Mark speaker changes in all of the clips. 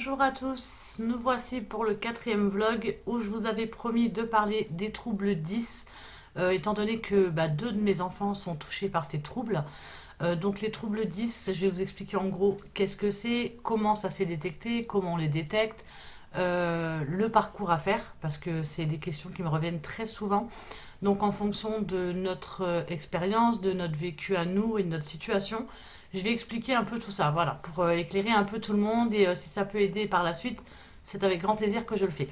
Speaker 1: Bonjour à tous, nous voici pour le quatrième vlog où je vous avais promis de parler des troubles 10, étant donné que deux de mes enfants sont touchés par ces troubles. Donc les troubles 10, je vais vous expliquer en gros qu'est-ce que c'est, comment ça s'est détecté, comment on les détecte, le parcours à faire, parce que c'est des questions qui me reviennent très souvent. Donc en fonction de notre expérience, de notre vécu à nous et de notre situation, je vais expliquer un peu tout ça, voilà, pour éclairer un peu tout le monde et si ça peut aider par la suite, c'est avec grand plaisir que je le fais.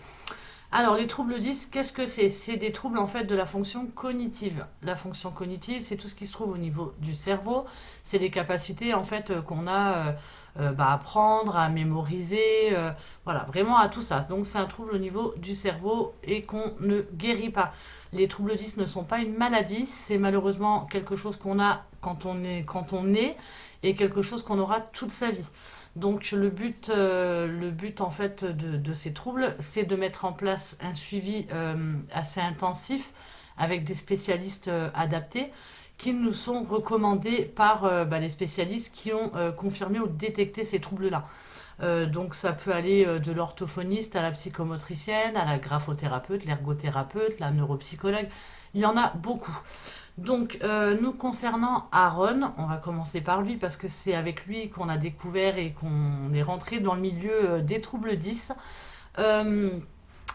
Speaker 1: Alors les troubles 10, qu'est-ce que c'est? C'est des troubles en fait de la fonction cognitive. La fonction cognitive, c'est tout ce qui se trouve au niveau du cerveau, c'est les capacités en fait qu'on a à apprendre, à mémoriser, voilà, vraiment à tout ça. Donc c'est un trouble au niveau du cerveau et qu'on ne guérit pas. Les troubles 10 ne sont pas une maladie, c'est malheureusement quelque chose qu'on a quand on est et quelque chose qu'on aura toute sa vie. Donc le but en fait de ces troubles, c'est de mettre en place un suivi assez intensif avec des spécialistes adaptés qui nous sont recommandés par les spécialistes qui ont confirmé ou détecté ces troubles-là. Donc ça peut aller de l'orthophoniste à la psychomotricienne, à la graphothérapeute, l'ergothérapeute, la neuropsychologue. Il y en a beaucoup. Donc nous concernant Aaron, on va commencer par lui parce que c'est avec lui qu'on a découvert et qu'on est rentré dans le milieu des troubles 10. Euh,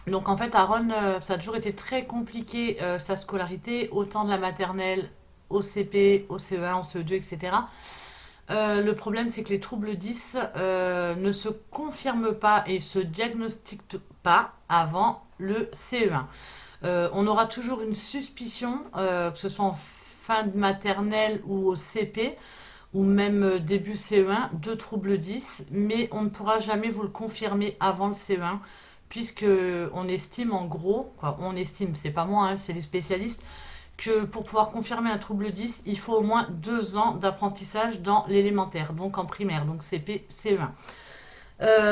Speaker 1: donc en fait Aaron, ça a toujours été très compliqué sa scolarité, autant de la maternelle au CP, au CE1, au CE2, etc. Le problème, c'est que les troubles 10 ne se confirment pas et se diagnostiquent pas avant le CE1. On aura toujours une suspicion, que ce soit en fin de maternelle ou au CP, ou même début CE1, de troubles 10, mais on ne pourra jamais vous le confirmer avant le CE1, puisque on estime en gros, quoi, on estime, c'est pas moi, hein, c'est les spécialistes, que pour pouvoir confirmer un trouble 10, il faut au moins 2 ans d'apprentissage dans l'élémentaire, donc en primaire, donc CP, CE1.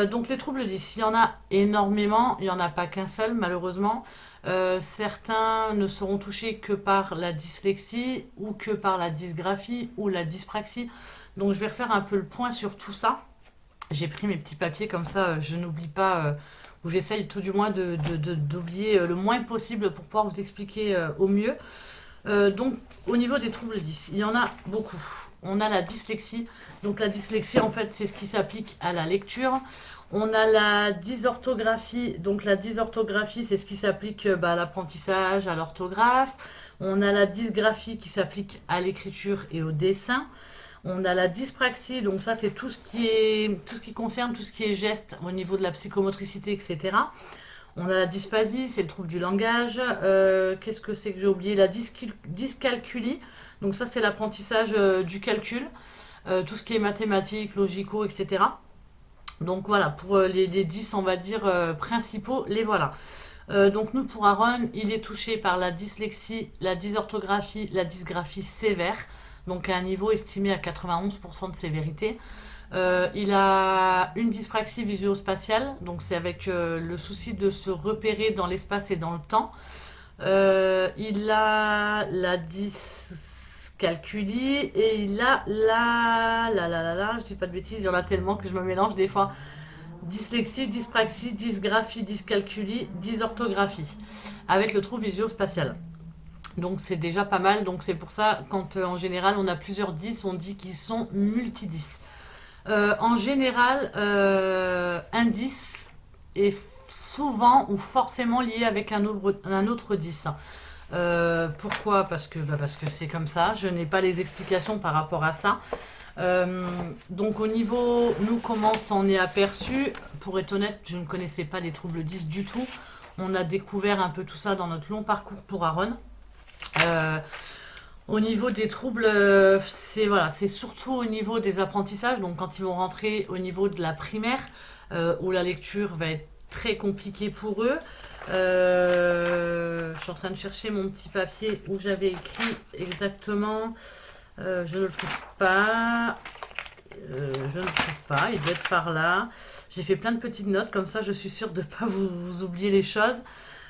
Speaker 1: Donc les troubles 10, il y en a énormément, il n'y en a pas qu'un seul malheureusement. Certains ne seront touchés que par la dyslexie ou que par la dysgraphie ou la dyspraxie. Donc je vais refaire un peu le point sur tout ça. J'ai pris mes petits papiers comme ça, je n'oublie pas, ou j'essaye tout du moins d'oublier le moins possible pour pouvoir vous expliquer au mieux. Donc, au niveau des troubles 10, il y en a beaucoup. On a la dyslexie. Donc, la dyslexie, en fait, c'est ce qui s'applique à la lecture. On a la dysorthographie. Donc, la dysorthographie, c'est ce qui s'applique à l'apprentissage, à l'orthographe. On a la dysgraphie qui s'applique à l'écriture et au dessin. On a la dyspraxie, donc ça c'est tout ce qui concerne tout ce qui est geste au niveau de la psychomotricité, etc. On a la dysphasie, c'est le trouble du langage. Qu'est-ce que c'est que j'ai oublié? La dyscalculie. Donc ça, c'est l'apprentissage du calcul. Tout ce qui est mathématiques, logicaux, etc. Donc voilà, pour les 10, on va dire, principaux, les voilà. Donc nous, pour Aaron, il est touché par la dyslexie, la dysorthographie, la dysgraphie sévère. Donc à un niveau estimé à 91% de sévérité. Il a une dyspraxie visuospatiale, donc c'est avec le souci de se repérer dans l'espace et dans le temps. Il a la dyscalculie et il a je dis pas de bêtises, il y en a tellement que je me mélange des fois. Dyslexie, dyspraxie, dysgraphie, dyscalculie, dysorthographie, avec le trouble visuospatial. Donc c'est déjà pas mal, donc c'est pour ça quand en général on a plusieurs 10, on dit qu'ils sont multi-10. En général, un 10 est souvent ou forcément lié avec un autre 10. Pourquoi? Parce que c'est comme ça. Je n'ai pas les explications par rapport à ça. Donc au niveau, nous, comment on s'en est aperçu? Pour être honnête, je ne connaissais pas les troubles 10 du tout. On a découvert un peu tout ça dans notre long parcours pour Aaron. Euh, Au niveau des troubles, c'est voilà, c'est surtout au niveau des apprentissages. Donc quand ils vont rentrer au niveau de la primaire, où la lecture va être très compliquée pour eux. Je suis en train de chercher mon petit papier où j'avais écrit exactement. Je ne le trouve pas. Je ne le trouve pas. Il doit être par là. J'ai fait plein de petites notes comme ça. Je suis sûre de ne pas vous oublier les choses.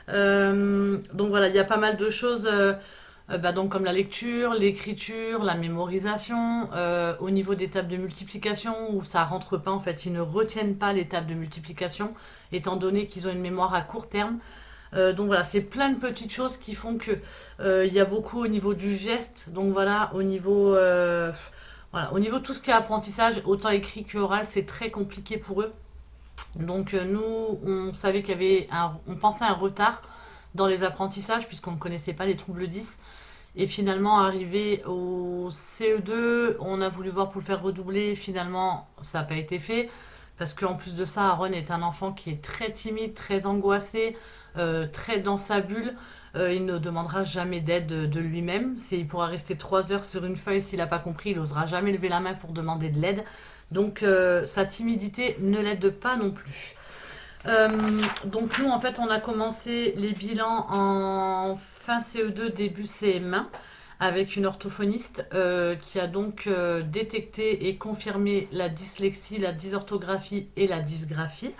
Speaker 1: Donc voilà, il y a pas mal de choses. Donc comme la lecture, l'écriture, la mémorisation, au niveau des tables de multiplication où ça rentre pas en fait, ils ne retiennent pas les tables de multiplication étant donné qu'ils ont une mémoire à court terme. Donc voilà, c'est plein de petites choses qui font que il y a beaucoup au niveau du geste. Donc voilà, au niveau de tout ce qui est apprentissage, autant écrit qu'oral, c'est très compliqué pour eux. Donc nous, on savait on pensait à un retard dans les apprentissages puisqu'on ne connaissait pas les troubles 10. Et finalement, arrivé au CE2, on a voulu voir pour le faire redoubler. Finalement, ça n'a pas été fait. Parce qu'en plus de ça, Aaron est un enfant qui est très timide, très angoissé, très dans sa bulle. Il ne demandera jamais d'aide de lui-même. Il pourra rester 3 heures sur une feuille s'il n'a pas compris. Il n'osera jamais lever la main pour demander de l'aide. Donc sa timidité ne l'aide pas non plus. Donc nous en fait on a commencé les bilans en fin CE2 début CM1 avec une orthophoniste qui a donc détecté et confirmé la dyslexie, la dysorthographie et la dysgraphie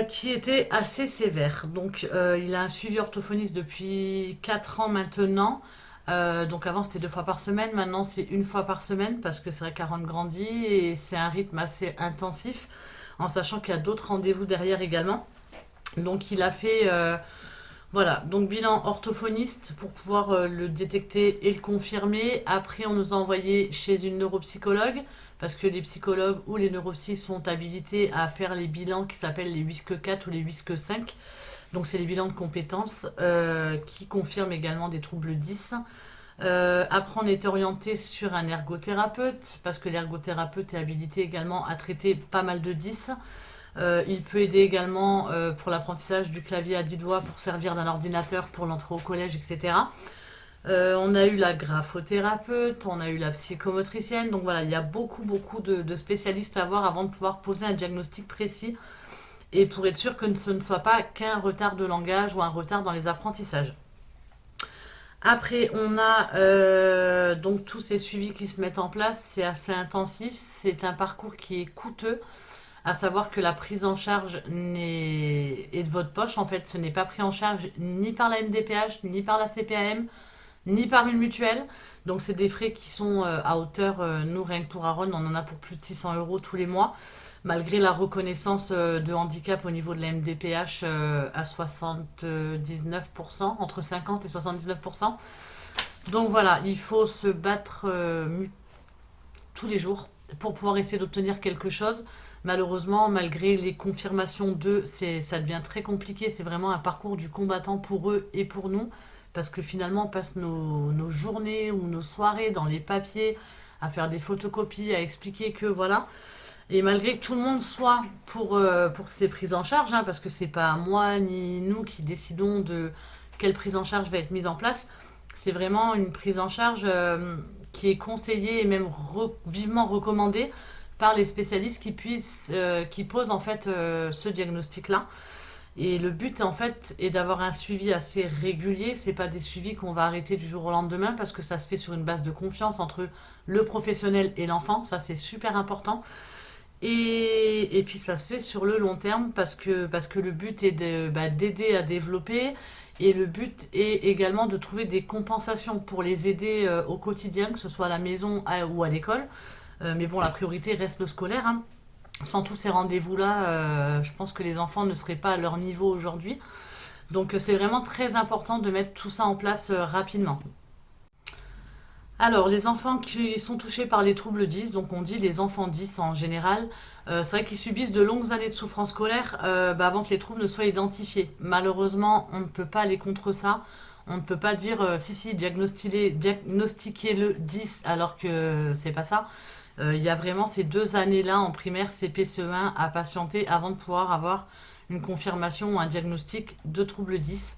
Speaker 1: qui était assez sévère. Donc il a un suivi orthophoniste depuis 4 ans maintenant. Donc avant c'était 2 fois par semaine, maintenant c'est 1 fois par semaine parce que c'est vrai qu'Aaron grandit et c'est un rythme assez intensif en sachant qu'il y a d'autres rendez-vous derrière également. Donc il a fait voilà, donc bilan orthophoniste pour pouvoir le détecter et le confirmer. Après on nous a envoyé chez une neuropsychologue parce que les psychologues ou les neuropsys sont habilités à faire les bilans qui s'appellent les WISC 4 ou les WISC 5. Donc c'est les bilans de compétences qui confirment également des troubles 10. Après, on est orienté sur un ergothérapeute parce que l'ergothérapeute est habilité également à traiter pas mal de 10. Il peut aider également pour l'apprentissage du clavier à 10 doigts pour servir d'un ordinateur pour l'entrée au collège, etc. On a eu la graphothérapeute, on a eu la psychomotricienne. Donc voilà, il y a beaucoup de spécialistes à voir avant de pouvoir poser un diagnostic précis et pour être sûr que ce ne soit pas qu'un retard de langage ou un retard dans les apprentissages. Après, on a donc tous ces suivis qui se mettent en place, c'est assez intensif, c'est un parcours qui est coûteux, à savoir que la prise en charge est de votre poche, en fait, ce n'est pas pris en charge ni par la MDPH, ni par la CPAM, ni par une mutuelle, donc c'est des frais qui sont à hauteur, nous rien que pour Aaron, on en a pour plus de 600 euros tous les mois, malgré la reconnaissance de handicap au niveau de la MDPH à 79%, entre 50 et 79%. Donc voilà, il faut se battre tous les jours pour pouvoir essayer d'obtenir quelque chose. Malheureusement, malgré les confirmations d'eux, ça devient très compliqué. C'est vraiment un parcours du combattant pour eux et pour nous. Parce que finalement, on passe nos journées ou nos soirées dans les papiers à faire des photocopies, à expliquer que voilà. Et malgré que tout le monde soit pour ces prises en charge, hein, parce que c'est pas moi ni nous qui décidons de quelle prise en charge va être mise en place, c'est vraiment une prise en charge qui est conseillée et même vivement recommandée par les spécialistes qui posent en fait ce diagnostic-là. Et le but en fait est d'avoir un suivi assez régulier. C'est pas des suivis qu'on va arrêter du jour au lendemain parce que ça se fait sur une base de confiance entre le professionnel et l'enfant. Ça c'est super important. Et puis ça se fait sur le long terme parce que le but est d'aider à développer et le but est également de trouver des compensations pour les aider au quotidien, que ce soit à la maison ou à l'école. Mais bon, la priorité reste le scolaire, hein. Sans tous ces rendez-vous-là, je pense que les enfants ne seraient pas à leur niveau aujourd'hui. Donc c'est vraiment très important de mettre tout ça en place rapidement. Alors, les enfants qui sont touchés par les troubles 10, donc on dit les enfants 10 en général, c'est vrai qu'ils subissent de longues années de souffrance scolaire avant que les troubles ne soient identifiés. Malheureusement, on ne peut pas aller contre ça. On ne peut pas dire si, diagnostiquez-le 10 alors que c'est pas ça. Il y a vraiment ces 2 années-là en primaire CP CE1 à patienter avant de pouvoir avoir une confirmation ou un diagnostic de trouble 10.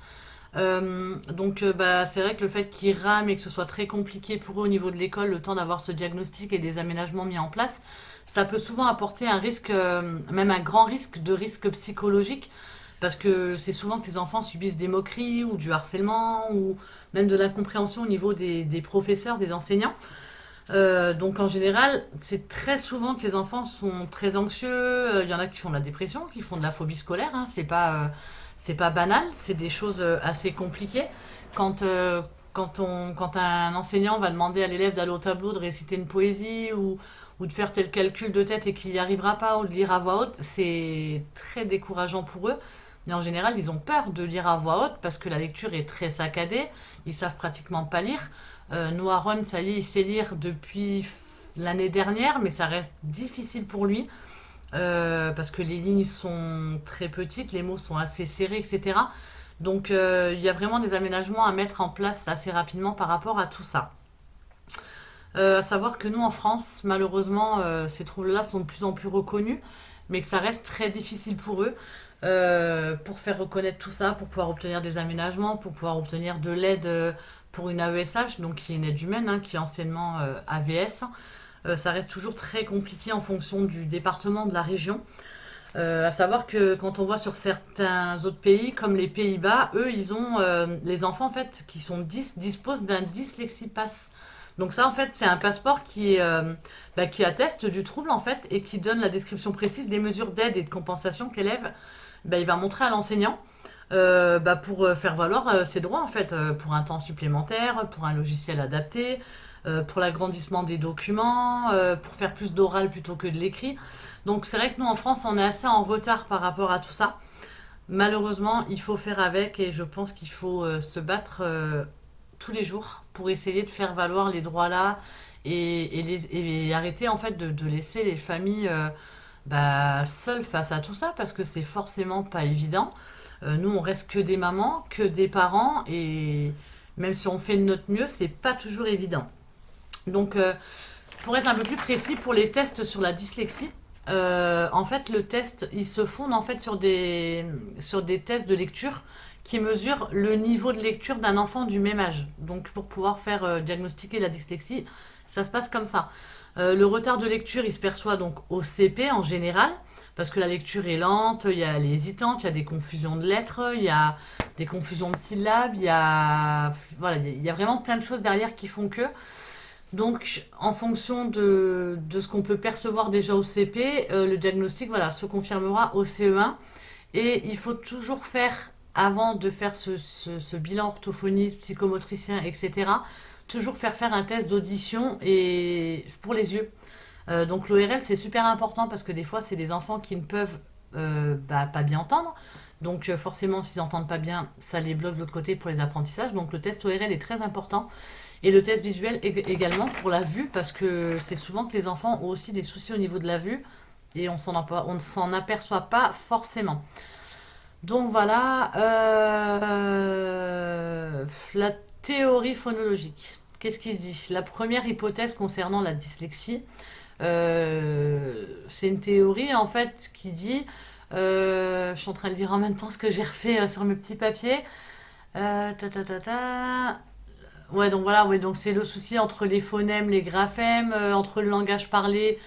Speaker 1: C'est vrai que le fait qu'ils rament et que ce soit très compliqué pour eux au niveau de l'école, le temps d'avoir ce diagnostic et des aménagements mis en place, ça peut souvent apporter un risque, même un grand risque psychologique, parce que c'est souvent que les enfants subissent des moqueries ou du harcèlement ou même de l'incompréhension au niveau des professeurs, des enseignants. Donc en général, c'est très souvent que les enfants sont très anxieux. Il y en a qui font de la dépression, qui font de la phobie scolaire, hein. C'est pas banal, c'est des choses assez compliquées. Quand, quand un enseignant va demander à l'élève d'aller au tableau de réciter une poésie ou de faire tel calcul de tête et qu'il n'y arrivera pas ou de lire à voix haute, c'est très décourageant pour eux. Et en général, ils ont peur de lire à voix haute parce que la lecture est très saccadée. Ils savent pratiquement pas lire. Nous, Aaron, ça y est, il sait lire depuis l'année dernière, mais ça reste difficile pour lui parce que les lignes sont très petites, les mots sont assez serrés, etc. Donc il y a vraiment des aménagements à mettre en place assez rapidement par rapport à tout ça. À savoir que nous en France, malheureusement, ces troubles-là sont de plus en plus reconnus, mais que ça reste très difficile pour eux pour faire reconnaître tout ça, pour pouvoir obtenir des aménagements, pour pouvoir obtenir de l'aide pour une AESH, donc qui est une aide humaine, hein, qui est anciennement AVS. Ça reste toujours très compliqué en fonction du département, de la région. À savoir que quand on voit sur certains autres pays, comme les Pays-Bas, eux, ils ont les enfants en fait qui sont 10 disposent d'un dyslexie pass. Donc ça, en fait, c'est un passeport qui atteste du trouble en fait et qui donne la description précise des mesures d'aide et de compensation qu'élève. Il va montrer à l'enseignant pour faire valoir ses droits en fait, pour un temps supplémentaire, pour un logiciel adapté, pour l'agrandissement des documents, pour faire plus d'oral plutôt que de l'écrit. Donc c'est vrai que nous en France on est assez en retard par rapport à tout ça. Malheureusement il faut faire avec et je pense qu'il faut se battre tous les jours pour essayer de faire valoir les droits là et arrêter en fait de laisser les familles seules face à tout ça parce que c'est forcément pas évident. Nous on reste que des mamans, que des parents et même si on fait de notre mieux c'est pas toujours évident. Donc pour être un peu plus précis pour les tests sur la dyslexie, en fait, le test, il se fonde en fait sur des tests de lecture qui mesurent le niveau de lecture d'un enfant du même âge. Donc, pour pouvoir faire diagnostiquer la dyslexie, ça se passe comme ça. Le retard de lecture, il se perçoit donc au CP en général, parce que la lecture est lente, il y a elle est hésitante, il y a des confusions de lettres, il y a des confusions de syllabes, voilà, il y a vraiment plein de choses derrière qui font que. Donc, en fonction de ce qu'on peut percevoir déjà au CP, le diagnostic voilà, se confirmera au CE1. Et il faut toujours faire, avant de faire ce bilan orthophoniste, psychomotricien, etc., toujours faire un test d'audition et pour les yeux. Donc l'ORL, c'est super important parce que des fois, c'est des enfants qui ne peuvent pas bien entendre. Donc forcément, s'ils n'entendent pas bien, ça les bloque de l'autre côté pour les apprentissages. Donc le test ORL est très important. Et le test visuel également pour la vue, parce que c'est souvent que les enfants ont aussi des soucis au niveau de la vue et on ne s'en aperçoit pas forcément. Donc voilà, la théorie phonologique. Qu'est-ce qui se dit? La première hypothèse concernant la dyslexie, c'est une théorie en fait qui dit, je suis en train de lire en même temps ce que j'ai refait sur mes petits papiers. Ta ta ta ta. Ouais, donc voilà, ouais, donc c'est le souci entre les phonèmes, les graphèmes, entre le langage parlé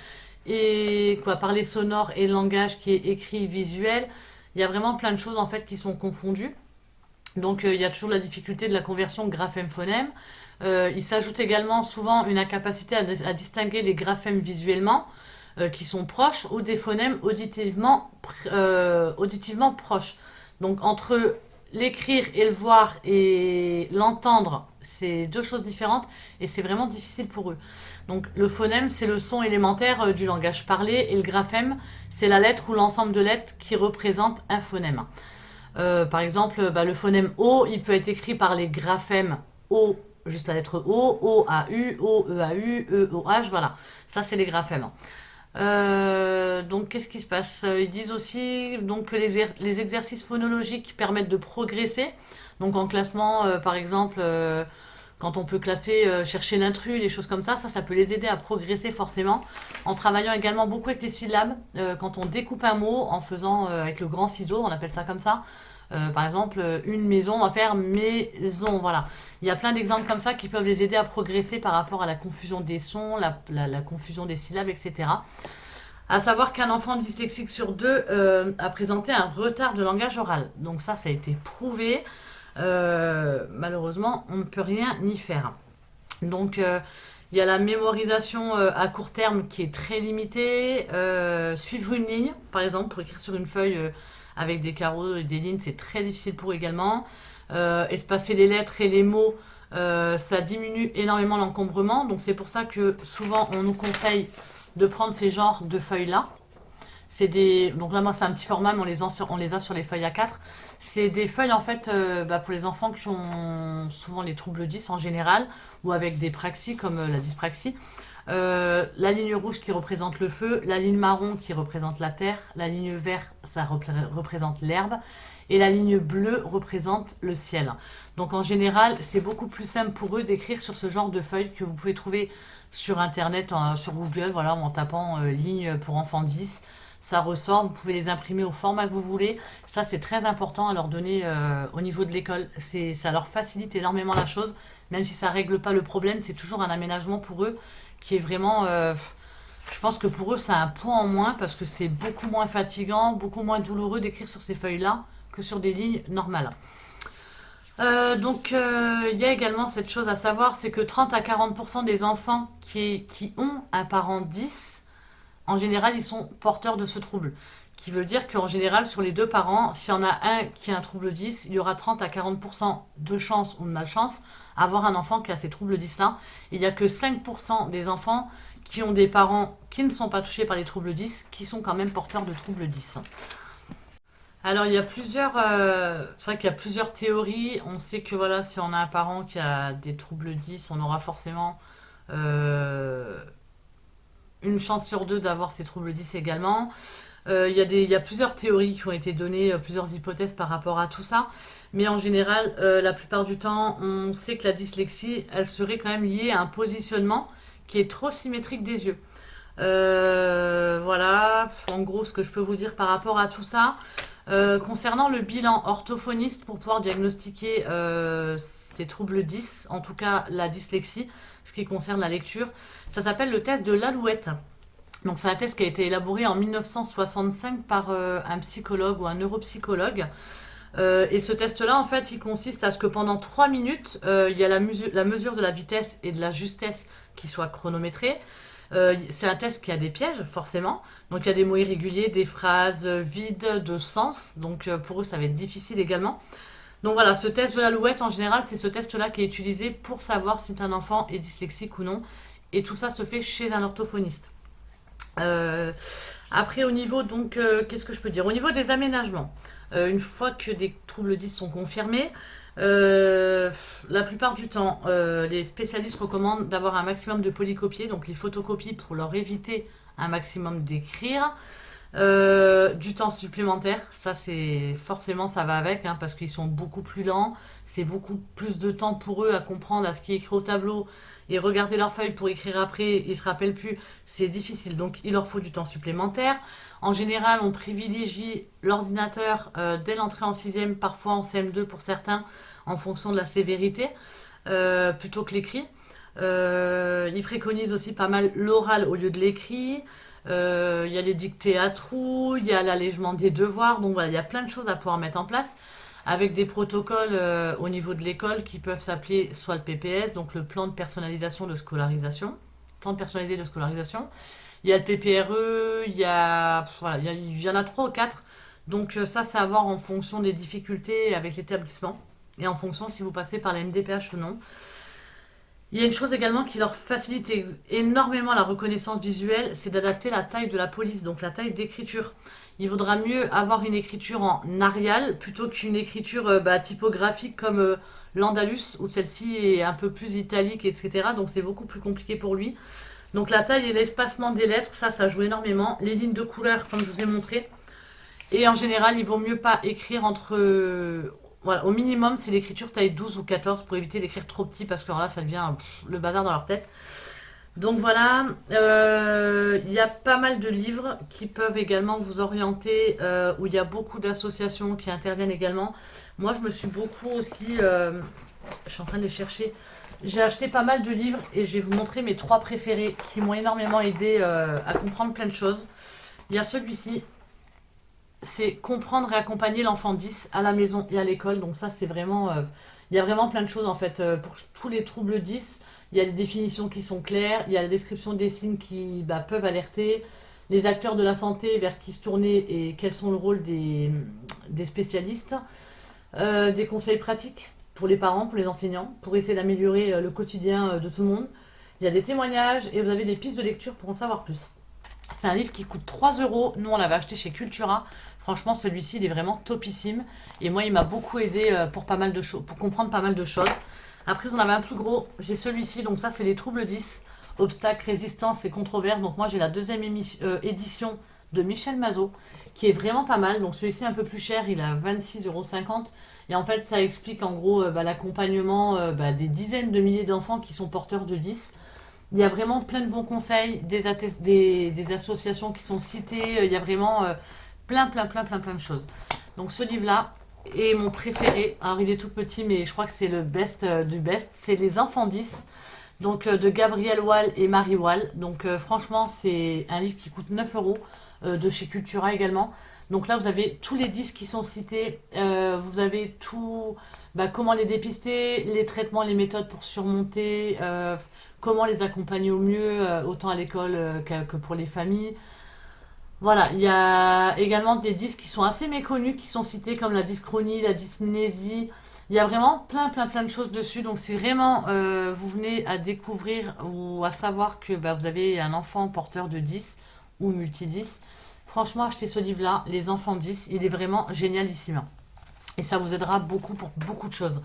Speaker 1: et quoi, parlé sonore et le langage qui est écrit visuel. Il y a vraiment plein de choses en fait qui sont confondues. Donc il y a toujours la difficulté de la conversion graphème-phonème. Il s'ajoute également souvent une incapacité à distinguer les graphèmes visuellement qui sont proches ou des phonèmes auditivement proches. Donc entre l'écrire et le voir et l'entendre, c'est deux choses différentes et c'est vraiment difficile pour eux. Donc le phonème, c'est le son élémentaire du langage parlé et le graphème, c'est la lettre ou l'ensemble de lettres qui représente un phonème. Par exemple, le phonème O, il peut être écrit par les graphèmes O, juste la lettre O, O, A, U, O, E, A, U, E, O, H, voilà. Ça, c'est les graphèmes. Donc, qu'est-ce qui se passe? Ils disent aussi donc, que les exercices phonologiques permettent de progresser. Donc, en classement, par exemple, quand on peut classer, chercher l'intrus, les choses comme ça peut les aider à progresser forcément. En travaillant également beaucoup avec les syllabes, quand on découpe un mot en faisant avec le grand ciseau, on appelle ça comme ça. Par exemple, une maison, on va faire maison, voilà. Il y a plein d'exemples comme ça qui peuvent les aider à progresser par rapport à la confusion des sons, la confusion des syllabes, etc. À savoir qu'un enfant dyslexique sur deux a présenté un retard de langage oral. Donc ça a été prouvé. Malheureusement, on ne peut rien y faire. Donc, il y a la mémorisation à court terme qui est très limitée. Suivre une ligne, par exemple, pour écrire sur une feuille avec des carreaux et des lignes, c'est très difficile pour eux également. Espacer les lettres et les mots, Ça diminue énormément l'encombrement. Donc c'est pour ça que souvent on nous conseille de prendre ces genres de feuilles-là. Donc là, moi, c'est un petit format, mais on les a sur les feuilles A4. C'est des feuilles, en fait, pour les enfants qui ont souvent les troubles 10 en général, ou avec des praxies, comme la dyspraxie. La ligne rouge qui représente le feu, la ligne marron qui représente la terre, la ligne verte, ça représente l'herbe, et la ligne bleue représente le ciel. Donc en général, c'est beaucoup plus simple pour eux d'écrire sur ce genre de feuilles que vous pouvez trouver sur Internet, sur Google, voilà, en tapant ligne pour enfants 10. Ça ressort, vous pouvez les imprimer au format que vous voulez. Ça, c'est très important à leur donner au niveau de l'école. Ça leur facilite énormément la chose, même si ça ne règle pas le problème. C'est toujours un aménagement pour eux qui est vraiment... je pense que pour eux, c'est un point en moins parce que c'est beaucoup moins fatigant, beaucoup moins douloureux d'écrire sur ces feuilles-là que sur des lignes normales. Il y a également cette chose à savoir, c'est que 30 à 40% des enfants qui ont un parent 10, en général, ils sont porteurs de ce trouble. Qui veut dire qu'en général, sur les deux parents, s'il y en a un qui a un trouble 10, il y aura 30 à 40% de chance ou de malchance à avoir un enfant qui a ces troubles 10-là. Il n'y a que 5% des enfants qui ont des parents qui ne sont pas touchés par les troubles 10, qui sont quand même porteurs de troubles 10. Alors, il y a c'est vrai qu'il y a plusieurs théories. On sait que voilà, si on a un parent qui a des troubles 10, on aura forcément euh, une chance sur deux d'avoir ces troubles 10 également. Il y a plusieurs théories qui ont été données, plusieurs hypothèses par rapport à tout ça. Mais en général, la plupart du temps, on sait que la dyslexie, elle serait quand même liée à un positionnement qui est trop symétrique des yeux. Voilà, en gros, ce que je peux vous dire par rapport à tout ça. Concernant le bilan orthophoniste pour pouvoir diagnostiquer ces troubles 10, en tout cas la dyslexie, ce qui concerne la lecture, ça s'appelle le test de l'Alouette. Donc c'est un test qui a été élaboré en 1965 par un psychologue ou un neuropsychologue. Et ce test-là, en fait, il consiste à ce que pendant 3 minutes, il y a la mesure de la vitesse et de la justesse qui soit chronométrée. C'est un test qui a des pièges, forcément. Donc il y a des mots irréguliers, des phrases vides de sens. Donc pour eux, ça va être difficile également. Donc voilà, ce test de l'Alouette, en général, c'est ce test-là qui est utilisé pour savoir si un enfant est dyslexique ou non. Et tout ça se fait chez un orthophoniste. Euh, Après, au niveau, donc, qu'est-ce que je peux dire? Au niveau des aménagements, une fois que des troubles 10 sont confirmés, euh, la plupart du temps, les spécialistes recommandent d'avoir un maximum de polycopiés, donc les photocopies pour leur éviter un maximum d'écrire. Du temps supplémentaire, ça c'est forcément ça va avec, hein, parce qu'ils sont beaucoup plus lents, c'est beaucoup plus de temps pour eux à comprendre à ce qui est écrit au tableau et regarder leurs feuilles pour écrire après, ils se rappellent plus, c'est difficile, donc il leur faut du temps supplémentaire. En général, on privilégie l'ordinateur dès l'entrée en sixième, parfois en CM2 pour certains, en fonction de la sévérité, plutôt que l'écrit. Ils préconisent aussi pas mal l'oral au lieu de l'écrit. Il y a les dictées à trous, il y a l'allègement des devoirs. Donc voilà, il y a plein de choses à pouvoir mettre en place avec des protocoles au niveau de l'école qui peuvent s'appeler soit le PPS, donc le plan de personnalisation de scolarisation, plan de personnalisé de scolarisation. Il y a le PPRE, voilà, il y en a trois ou quatre. Donc ça, c'est à voir en fonction des difficultés avec l'établissement et en fonction si vous passez par la MDPH ou non. Il y a une chose également qui leur facilite énormément la reconnaissance visuelle, c'est d'adapter la taille de la police, donc la taille d'écriture. Il vaudra mieux avoir une écriture en Arial plutôt qu'une écriture typographique comme l'Andalus, où celle-ci est un peu plus italique, etc. Donc c'est beaucoup plus compliqué pour lui. Donc la taille et l'espacement des lettres, ça joue énormément. Les lignes de couleur, comme je vous ai montré. Et en général, il vaut mieux pas écrire entre... voilà, au minimum, c'est l'écriture taille 12 ou 14 pour éviter d'écrire trop petit parce que alors là, ça devient le bazar dans leur tête. Donc voilà, il y a pas mal de livres qui peuvent également vous orienter, où il y a beaucoup d'associations qui interviennent également. Moi, je me suis beaucoup aussi... je suis en train de les chercher. J'ai acheté pas mal de livres et je vais vous montrer mes trois préférés qui m'ont énormément aidé à comprendre plein de choses. Il y a celui-ci, c'est comprendre et accompagner l'enfant 10 à la maison et à l'école. Donc ça, c'est vraiment... il y a vraiment plein de choses en fait. Pour tous les troubles 10, il y a des définitions qui sont claires, il y a la description des signes qui peuvent alerter, les acteurs de la santé vers qui se tourner et quels sont le rôle des spécialistes, des conseils pratiques pour les parents, pour les enseignants, pour essayer d'améliorer le quotidien de tout le monde. Il y a des témoignages et vous avez des pistes de lecture pour en savoir plus. C'est un livre qui coûte 3 euros. Nous, on l'avait acheté chez Cultura. Franchement, celui-ci, il est vraiment topissime. Et moi, il m'a beaucoup aidé pour pas mal de choses, pour comprendre pas mal de choses. Après, on avait un plus gros. J'ai celui-ci. Donc ça, c'est les troubles 10. Obstacles, résistance et controverses. Donc moi, j'ai la deuxième édition de Michel Mazot, qui est vraiment pas mal. Donc celui-ci est un peu plus cher. Il a 26,50 €. Et en fait, ça explique en gros l'accompagnement des dizaines de milliers d'enfants qui sont porteurs de 10. Il y a vraiment plein de bons conseils, des associations qui sont citées. Il y a vraiment plein de choses. Donc ce livre-là est mon préféré. Alors il est tout petit, mais je crois que c'est le best du best. C'est Les Enfants 10, donc de Gabrielle Wall et Marie Wall. Donc franchement, c'est un livre qui coûte 9 euros, de chez Cultura également. Donc là, vous avez tous les 10 qui sont cités. Vous avez tout, comment les dépister, les traitements, les méthodes pour surmonter, comment les accompagner au mieux, autant à l'école que pour les familles. Voilà, il y a également des disques qui sont assez méconnus, qui sont cités comme la dyschronie, la dysmnésie. Il y a vraiment plein de choses dessus. Donc si vraiment vous venez à découvrir ou à savoir que vous avez un enfant porteur de 10 ou multi-10, franchement achetez ce livre-là, Les Enfants 10, il est vraiment génialissime. Et ça vous aidera beaucoup pour beaucoup de choses.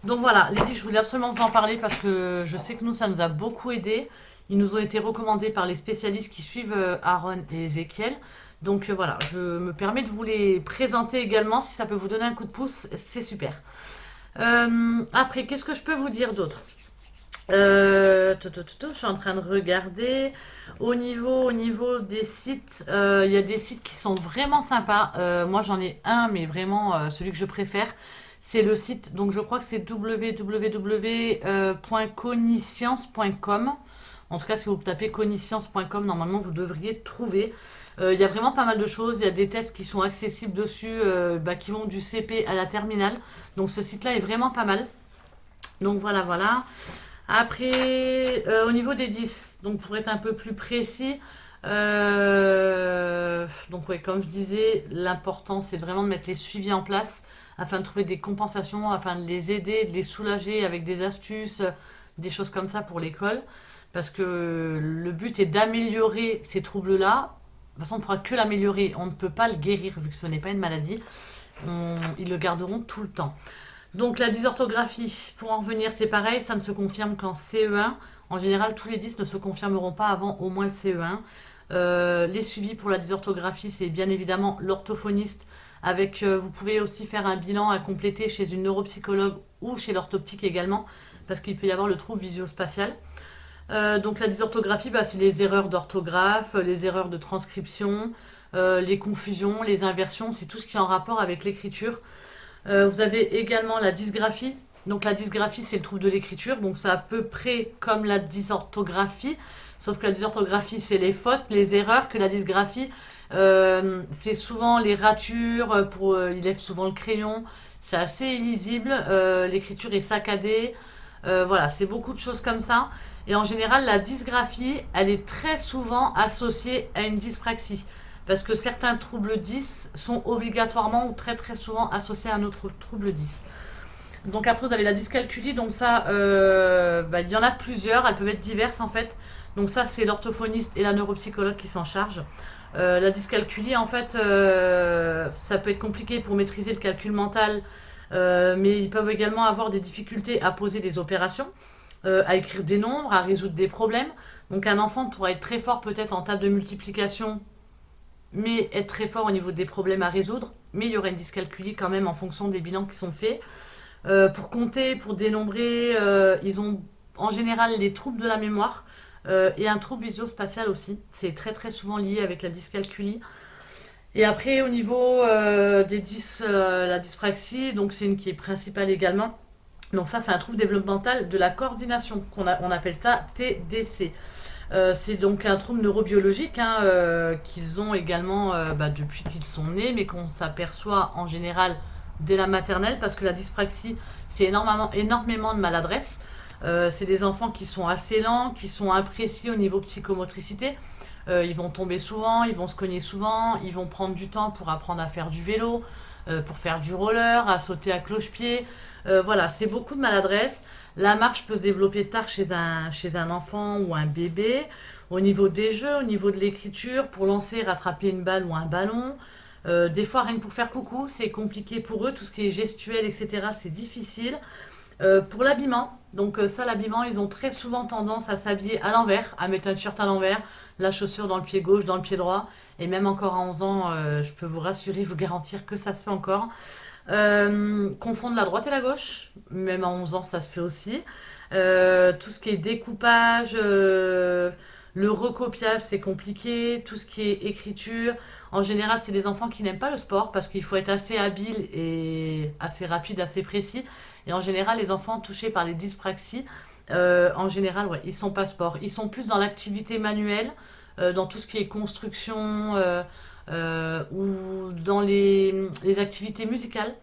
Speaker 1: Donc voilà, les 10, je voulais absolument vous en parler parce que je sais que nous, ça nous a beaucoup aidé. Ils nous ont été recommandés par les spécialistes qui suivent Aaron et Ezekiel. Donc voilà, je me permets de vous les présenter également. Si ça peut vous donner un coup de pouce, c'est super. Après, qu'est-ce que je peux vous dire d'autre? Je suis en train de regarder. Au niveau des sites, il y a des sites qui sont vraiment sympas. Moi, j'en ai un, mais vraiment celui que je préfère. C'est le site, donc je crois que c'est www.coniscience.com. En tout cas, si vous tapez coniscience.com, normalement, vous devriez trouver. Il y a vraiment pas mal de choses. Il y a des tests qui sont accessibles dessus, qui vont du CP à la terminale. Donc, ce site-là est vraiment pas mal. Donc, voilà. Après, au niveau des 10, donc pour être un peu plus précis, donc ouais, comme je disais, l'important, c'est vraiment de mettre les suivis en place afin de trouver des compensations, afin de les aider, de les soulager avec des astuces, des choses comme ça pour l'école. Parce que le but est d'améliorer ces troubles-là. De toute façon, on ne pourra que l'améliorer. On ne peut pas le guérir vu que ce n'est pas une maladie. Ils le garderont tout le temps. Donc la dysorthographie, pour en revenir, c'est pareil. Ça ne se confirme qu'en CE1. En général, tous les 10 ne se confirmeront pas avant au moins le CE1. Les suivis pour la dysorthographie, c'est bien évidemment l'orthophoniste. Vous pouvez aussi faire un bilan à compléter chez une neuropsychologue ou chez l'orthoptique également. Parce qu'il peut y avoir le trouble visio-spatial. Donc la dysorthographie, c'est les erreurs d'orthographe, les erreurs de transcription, les confusions, les inversions, c'est tout ce qui est en rapport avec l'écriture. Vous avez également la dysgraphie. Donc la dysgraphie, c'est le trouble de l'écriture, donc c'est à peu près comme la dysorthographie, sauf que la dysorthographie, c'est les fautes, les erreurs, que la dysgraphie, c'est souvent les ratures, il lève souvent le crayon, c'est assez illisible, l'écriture est saccadée, voilà, c'est beaucoup de choses comme ça. Et en général, la dysgraphie, elle est très souvent associée à une dyspraxie. Parce que certains troubles 10 sont obligatoirement ou très souvent associés à un autre trouble 10. Donc après, vous avez la dyscalculie. Donc ça, il y en a plusieurs. Elles peuvent être diverses en fait. Donc ça, c'est l'orthophoniste et la neuropsychologue qui s'en chargent. La dyscalculie, en fait, ça peut être compliqué pour maîtriser le calcul mental. Mais ils peuvent également avoir des difficultés à poser des opérations. À écrire des nombres, à résoudre des problèmes. Donc un enfant pourra être très fort peut-être en table de multiplication, mais être très fort au niveau des problèmes à résoudre. Mais il y aura une dyscalculie quand même en fonction des bilans qui sont faits. Pour compter, pour dénombrer, ils ont en général les troubles de la mémoire et un trouble visio-spatial aussi. C'est très souvent lié avec la dyscalculie. Et après au niveau des 10, la dyspraxie, donc c'est une qui est principale également. Donc ça, c'est un trouble développemental de la coordination, on appelle ça TDC. C'est donc un trouble neurobiologique qu'ils ont également depuis qu'ils sont nés, mais qu'on s'aperçoit en général dès la maternelle, parce que la dyspraxie, c'est énormément de maladresse. C'est des enfants qui sont assez lents, qui sont imprécis au niveau psychomotricité. Ils vont tomber souvent, ils vont se cogner souvent, ils vont prendre du temps pour apprendre à faire du vélo. pour faire du roller, à sauter à cloche-pied. Voilà, c'est beaucoup de maladresse. La marche peut se développer tard chez un enfant ou un bébé. Au niveau des jeux, au niveau de l'écriture, pour lancer, rattraper une balle ou un ballon. Des fois, rien que pour faire coucou, c'est compliqué pour eux. Tout ce qui est gestuel, etc., c'est difficile. Pour l'habillement, donc ça, l'habillement, ils ont très souvent tendance à s'habiller à l'envers, à mettre un t-shirt à l'envers, la chaussure dans le pied gauche, dans le pied droit. Et même encore à 11 ans, je peux vous rassurer, vous garantir que ça se fait encore. Confondre la droite et la gauche, même à 11 ans, ça se fait aussi. Tout ce qui est découpage, le recopiage, c'est compliqué. Tout ce qui est écriture, en général, c'est des enfants qui n'aiment pas le sport parce qu'il faut être assez habile et assez rapide, assez précis. Et en général, les enfants touchés par les dyspraxies, en général, ouais, ils sont pas sport. Ils sont plus dans l'activité manuelle, dans tout ce qui est construction ou dans les activités musicales.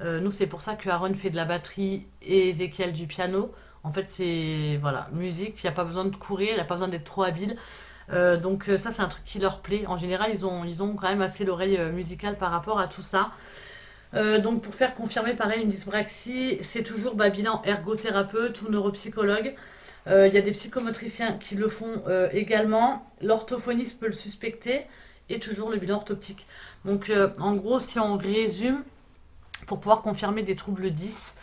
Speaker 1: Nous, c'est pour ça que Aaron fait de la batterie et Ezekiel du piano. En fait, c'est voilà, musique, il n'y a pas besoin de courir, il n'y a pas besoin d'être trop habile. Donc ça, c'est un truc qui leur plaît. En général, ils ont quand même assez l'oreille musicale par rapport à tout ça. Donc pour faire confirmer pareil une dyspraxie, c'est toujours bilan ergothérapeute ou neuropsychologue. Il y a des psychomotriciens qui le font également. L'orthophoniste peut le suspecter et toujours le bilan orthoptique. Donc en gros, si on résume, pour pouvoir confirmer des troubles 10,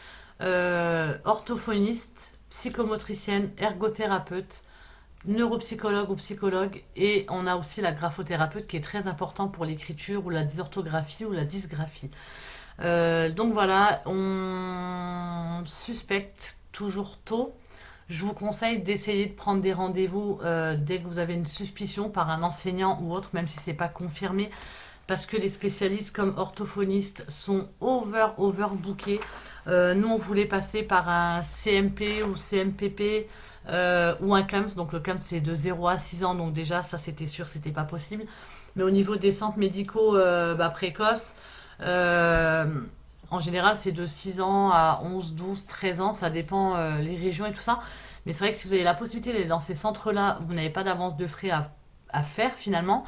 Speaker 1: orthophoniste, psychomotricienne, ergothérapeute, neuropsychologue ou psychologue, et on a aussi la graphothérapeute qui est très important pour l'écriture ou la dysorthographie ou la dysgraphie. Donc voilà, on suspecte toujours tôt. Je vous conseille d'essayer de prendre des rendez-vous dès que vous avez une suspicion par un enseignant ou autre, même si c'est pas confirmé, parce que les spécialistes comme orthophonistes sont overbookés. Nous, on voulait passer par un CMP ou CMPP ou un CAMS. Donc le CAMS, c'est de 0 à 6 ans, donc déjà, ça c'était sûr, c'était pas possible. Mais au niveau des centres médicaux précoces, euh, en général, c'est de 6 ans à 11, 12, 13 ans, ça dépend les régions et tout ça. Mais c'est vrai que si vous avez la possibilité d'aller dans ces centres-là, vous n'avez pas d'avance de frais à faire finalement.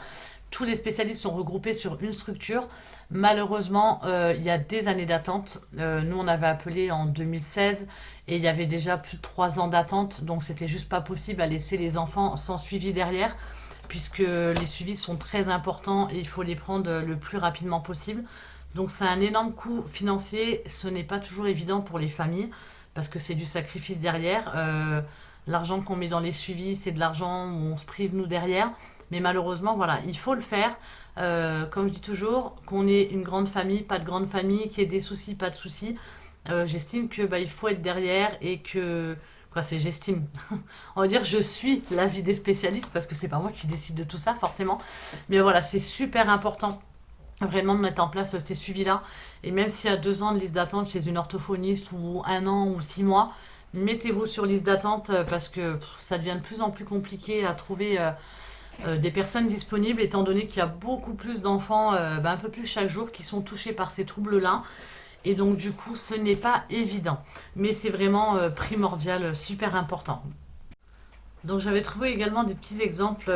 Speaker 1: Tous les spécialistes sont regroupés sur une structure. Malheureusement, il y a des années d'attente. Nous, on avait appelé en 2016 et il y avait déjà plus de 3 ans d'attente. Donc, c'était juste pas possible à laisser les enfants sans suivi derrière, puisque les suivis sont très importants et il faut les prendre le plus rapidement possible. Donc, c'est un énorme coût financier. Ce n'est pas toujours évident pour les familles parce que c'est du sacrifice derrière. L'argent qu'on met dans les suivis, c'est de l'argent où on se prive nous derrière. Mais malheureusement, voilà, il faut le faire. Comme je dis toujours, qu'on ait une grande famille, pas de grande famille, qu'il y ait des soucis, pas de soucis. J'estime que il faut être derrière et que. Quoi, c'est j'estime. On va dire je suis l'avis des spécialistes parce que c'est pas moi qui décide de tout ça forcément. Mais voilà, c'est super important vraiment de mettre en place ces suivis-là. Et même s'il y a 2 ans de liste d'attente chez une orthophoniste ou 1 an ou 6 mois, mettez-vous sur liste d'attente parce que ça devient de plus en plus compliqué à trouver des personnes disponibles, étant donné qu'il y a beaucoup plus d'enfants, un peu plus chaque jour, qui sont touchés par ces troubles-là. Et donc du coup, ce n'est pas évident. Mais c'est vraiment primordial, super important. Donc j'avais trouvé également des petits exemples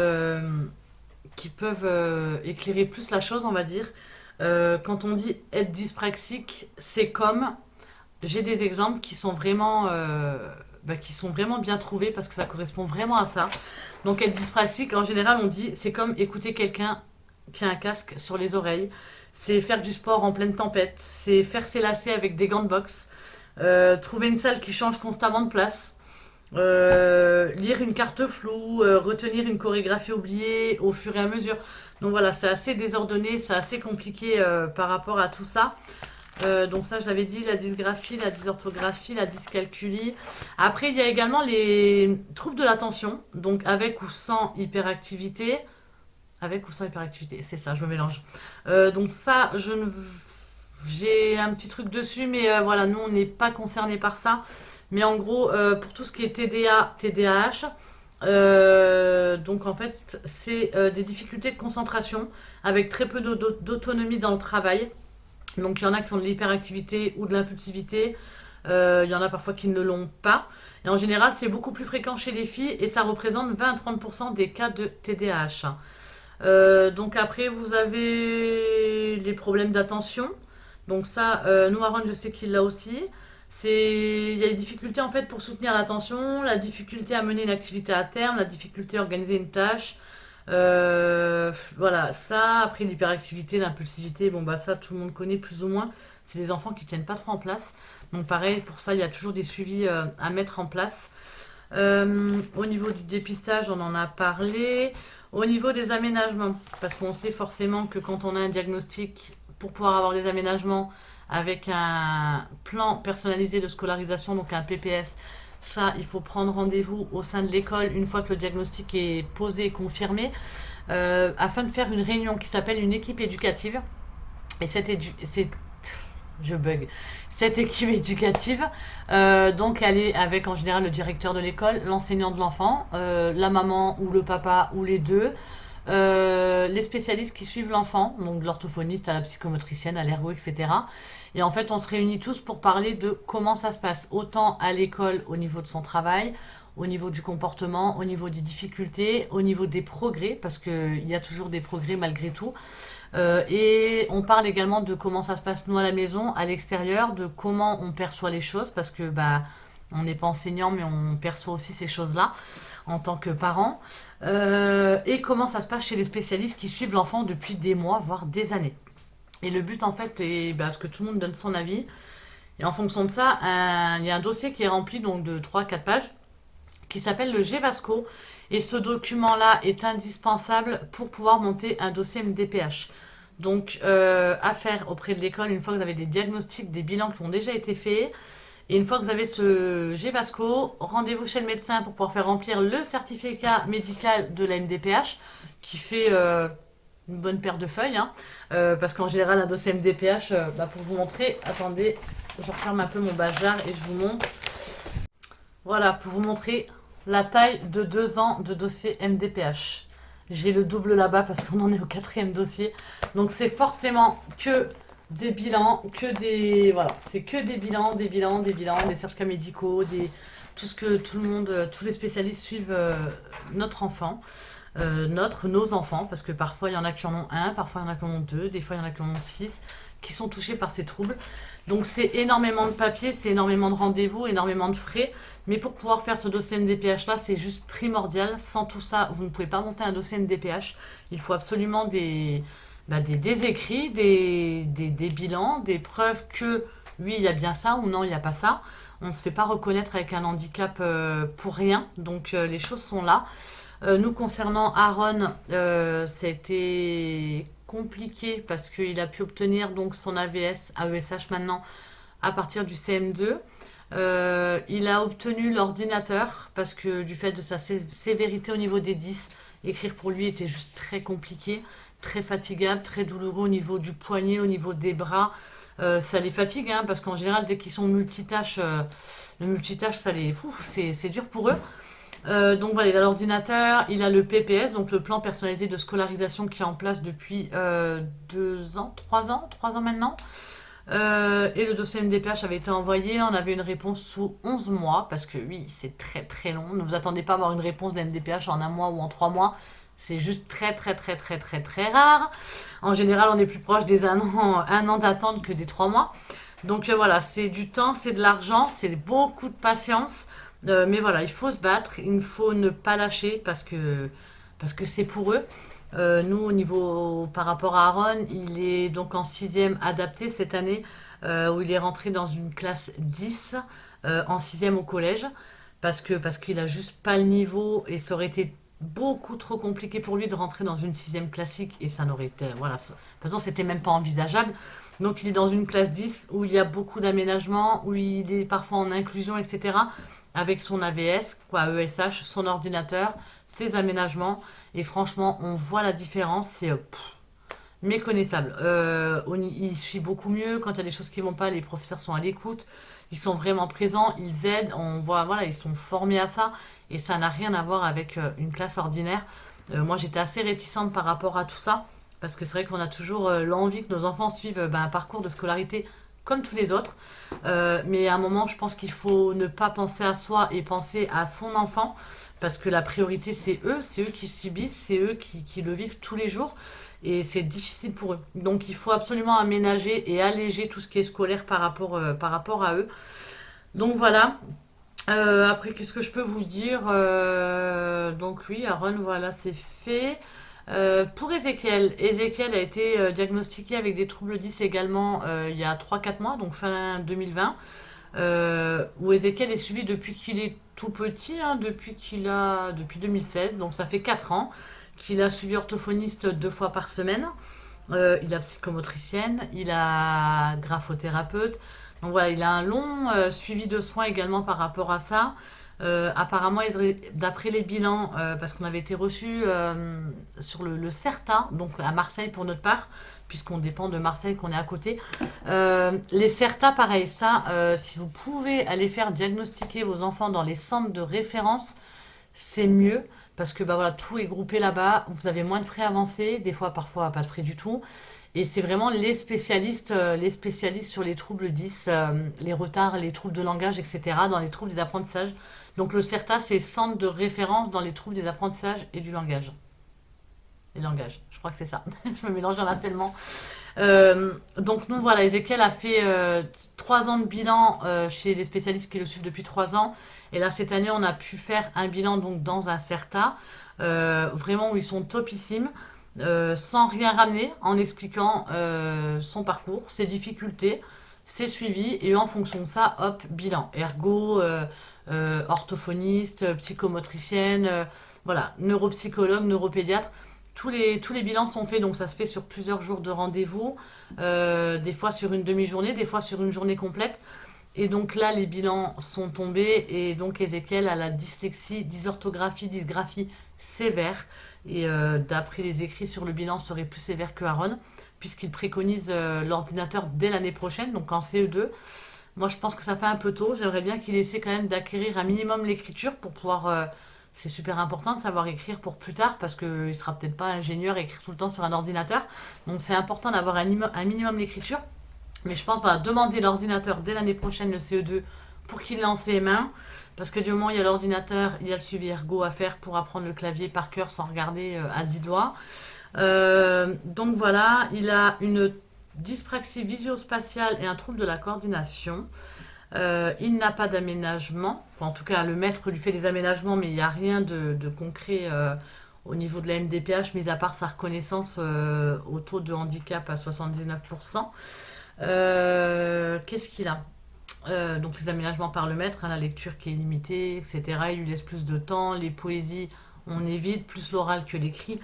Speaker 1: qui peuvent éclairer plus la chose, on va dire. Quand on dit être dyspraxique, c'est comme... J'ai des exemples qui sont vraiment bien trouvés parce que ça correspond vraiment à ça. Donc être dyspraxique, en général, on dit c'est comme écouter quelqu'un qui a un casque sur les oreilles. C'est faire du sport en pleine tempête. C'est faire ses lacets avec des gants de boxe. Trouver une salle qui change constamment de place. Lire une carte floue. Retenir une chorégraphie oubliée au fur et à mesure. Donc voilà, c'est assez désordonné, c'est assez compliqué par rapport à tout ça. Donc ça, je l'avais dit, la dysgraphie, la dysorthographie, la dyscalculie. Après, il y a également les troubles de l'attention, donc avec ou sans hyperactivité. Avec ou sans hyperactivité, c'est ça, je me mélange. Donc ça, j'ai un petit truc dessus, mais voilà, nous, on n'est pas concernés par ça. Mais en gros, pour tout ce qui est TDA, TDAH, donc en fait, c'est des difficultés de concentration avec très peu d'autonomie dans le travail. Donc il y en a qui ont de l'hyperactivité ou de l'impulsivité, il y en a parfois qui ne l'ont pas. Et en général, c'est beaucoup plus fréquent chez les filles et ça représente 20 à 30% des cas de TDAH. Donc après, vous avez les problèmes d'attention, Donc ça, nous, Aaron, je sais qu'il l'a aussi. Il y a des difficultés en fait pour soutenir l'attention, la difficulté à mener une activité à terme, la difficulté à organiser une tâche. Voilà, ça, après l'hyperactivité, l'impulsivité, bon bah ça tout le monde connaît plus ou moins. C'est des enfants qui tiennent pas trop en place. Donc pareil, pour ça, il y a toujours des suivis à mettre en place. Au niveau du dépistage, on en a parlé. Au niveau des aménagements, parce qu'on sait forcément que quand on a un diagnostic, pour pouvoir avoir des aménagements avec un plan personnalisé de scolarisation, donc un PPS, ça, il faut prendre rendez-vous au sein de l'école une fois que le diagnostic est posé et confirmé, afin de faire une réunion qui s'appelle une équipe éducative. Et je bug. Cette équipe éducative, donc elle est avec en général le directeur de l'école, l'enseignant de l'enfant, la maman ou le papa ou les deux, les spécialistes qui suivent l'enfant, donc de l'orthophoniste à la psychomotricienne, à l'ergo, etc. Et en fait, on se réunit tous pour parler de comment ça se passe, autant à l'école au niveau de son travail, au niveau du comportement, au niveau des difficultés, au niveau des progrès, parce qu'il y a toujours des progrès malgré tout. Et on parle également de comment ça se passe nous à la maison, à l'extérieur, de comment on perçoit les choses, parce que bah on n'est pas enseignant, mais on perçoit aussi ces choses-là en tant que parent. Et comment ça se passe chez les spécialistes qui suivent l'enfant depuis des mois, voire des années. Et le but en fait est bah, ce que tout le monde donne son avis. Et en fonction de ça, il y a un dossier qui est rempli donc de 3 4 pages qui s'appelle le GVASCO. Et ce document-là est indispensable pour pouvoir monter un dossier MDPH. Donc, à faire auprès de l'école une fois que vous avez des diagnostics, des bilans qui ont déjà été faits. Et une fois que vous avez ce GVASCO, rendez-vous chez le médecin pour pouvoir faire remplir le certificat médical de la MDPH, qui fait une bonne paire de feuilles. Hein. Parce qu'en général, un dossier MDPH, bah, pour vous montrer, attendez, je referme un peu mon bazar et je vous montre. Voilà, pour vous montrer la taille de 2 ans de dossier MDPH. J'ai le double là-bas parce qu'on en est au 4e dossier. Donc c'est forcément que des bilans, que des... Voilà, c'est que des bilans, des certificats médicaux, tout ce que tout le monde, tous les spécialistes suivent notre enfant. Nos enfants, parce que parfois il y en a qui en ont un, parfois il y en a qui en ont deux, des fois il y en a qui en ont 6, qui sont touchés par ces troubles. Donc c'est énormément de papier, c'est énormément de rendez-vous, énormément de frais. Mais pour pouvoir faire ce dossier NDPH là, c'est juste primordial. Sans tout ça, vous ne pouvez pas monter un dossier NDPH. Il faut absolument des écrits, des bilans, des preuves que oui, il y a bien ça ou non, il n'y a pas ça. On ne se fait pas reconnaître avec un handicap pour rien. Donc les choses sont là. Nous, concernant Aaron, ça a été compliqué parce qu'il a pu obtenir donc son AESH maintenant à partir du CM2. Il a obtenu l'ordinateur parce que du fait de sa sévérité au niveau des 10, écrire pour lui était juste très compliqué, très fatigable, très douloureux au niveau du poignet, au niveau des bras. Ça les fatigue hein, parce qu'en général, dès qu'ils sont multitâches, le multitâche, c'est dur pour eux. Donc voilà, il a l'ordinateur, il a le PPS, donc le plan personnalisé de scolarisation qui est en place depuis 2 ans, 3 ans maintenant. Et le dossier MDPH avait été envoyé, on avait une réponse sous 11 mois, parce que oui, c'est très très long. Ne vous attendez pas à avoir une réponse de MDPH en 1 mois ou en 3 mois. C'est juste très très très très très très rare. En général, on est plus proche des 1 an d'attente que des 3 mois. Donc voilà, c'est du temps, c'est de l'argent, c'est beaucoup de patience. Mais voilà, il faut se battre, il faut ne pas lâcher parce que c'est pour eux. Nous, au niveau par rapport à Aaron, il est donc en 6e adapté cette année, où il est rentré dans une classe 10 en 6e au collège, parce qu'il a juste pas le niveau et ça aurait été beaucoup trop compliqué pour lui de rentrer dans une 6e classique et ça n'aurait été, voilà, de toute façon c'était même pas envisageable. Donc il est dans une classe 10 où il y a beaucoup d'aménagements, où il est parfois en inclusion, etc. Avec son AVS, quoi, ESH, son ordinateur, ses aménagements. Et franchement, on voit la différence, c'est méconnaissable. Il suit beaucoup mieux. Quand il y a des choses qui vont pas, les professeurs sont à l'écoute. Ils sont vraiment présents, ils aident. On voit, voilà, ils sont formés à ça. Et ça n'a rien à voir avec une classe ordinaire. Moi, j'étais assez réticente par rapport à tout ça. Parce que c'est vrai qu'on a toujours l'envie que nos enfants suivent un parcours de scolarité comme tous les autres. Mais à un moment, je pense qu'il faut ne pas penser à soi et penser à son enfant, parce que la priorité, c'est eux qui subissent, c'est eux qui le vivent tous les jours, et c'est difficile pour eux. Donc il faut absolument aménager et alléger tout ce qui est scolaire par rapport à eux. Donc voilà. Après, qu'est-ce que je peux vous dire? Donc oui, Aaron, voilà, c'est fait. Pour Ezekiel, Ezekiel a été diagnostiqué avec des troubles 10 également il y a 3 4 mois, donc fin 2020, où Ezekiel est suivi depuis qu'il est tout petit, hein, depuis 2016, donc ça fait 4 ans qu'il a suivi orthophoniste 2 fois par semaine. Il a psychomotricienne, il a graphothérapeute. Donc voilà, il a un long suivi de soins également par rapport à ça. Apparemment, d'après les bilans, parce qu'on avait été reçu sur le CERTA, donc à Marseille pour notre part, puisqu'on dépend de Marseille, qu'on est à côté. Les CERTA, pareil, ça, si vous pouvez aller faire diagnostiquer vos enfants dans les centres de référence, c'est mieux. Parce que bah voilà, tout est groupé là-bas, vous avez moins de frais avancés, des fois parfois pas de frais du tout. Et c'est vraiment les spécialistes sur les troubles 10, les retards, les troubles de langage, etc., dans les troubles des apprentissages. Donc le CERTA, c'est Centre de référence dans les troubles des apprentissages et du langage. Les langages, je crois que c'est ça. Je me mélange, il y en a tellement. Donc nous, voilà, Ezekiel a fait 3 ans de bilan chez les spécialistes qui le suivent depuis 3 ans. Et là, cette année, on a pu faire un bilan donc dans un CERTA, vraiment où ils sont topissimes, sans rien ramener, en expliquant son parcours, ses difficultés, ses suivis, et en fonction de ça, hop, bilan. Ergo, orthophoniste, psychomotricienne, voilà, neuropsychologue, neuropédiatre. Tous les bilans sont faits, donc ça se fait sur plusieurs jours de rendez-vous, des fois sur une demi-journée, des fois sur une journée complète. Et donc là, les bilans sont tombés, et donc Ezekiel a la dyslexie, dysorthographie, dysgraphie sévère. Et d'après les écrits sur le bilan, serait plus sévère que Aaron, puisqu'il préconise l'ordinateur dès l'année prochaine, donc en CE2. Moi, je pense que ça fait un peu tôt. J'aimerais bien qu'il essaie quand même d'acquérir un minimum l'écriture pour pouvoir. C'est super important de savoir écrire pour plus tard parce qu'il ne sera peut-être pas ingénieur et écrire tout le temps sur un ordinateur. Donc c'est important d'avoir un minimum l'écriture. Mais je pense voilà, demander l'ordinateur dès l'année prochaine, le CE2, pour qu'il lance ses mains. Parce que du moment où il y a l'ordinateur, il y a le suivi ergo à faire pour apprendre le clavier par cœur sans regarder à 10 doigts. Donc voilà, il a une dyspraxie visio-spatiale et un trouble de la coordination. Il n'a pas d'aménagement. Enfin, en tout cas, le maître lui fait des aménagements, mais il n'y a rien de concret au niveau de la MDPH, mis à part sa reconnaissance au taux de handicap à 79%. Qu'est-ce qu'il a? Donc les aménagements par le maître, hein, la lecture qui est limitée, etc. Il lui laisse plus de temps, les poésies, on évite, plus l'oral que l'écrit.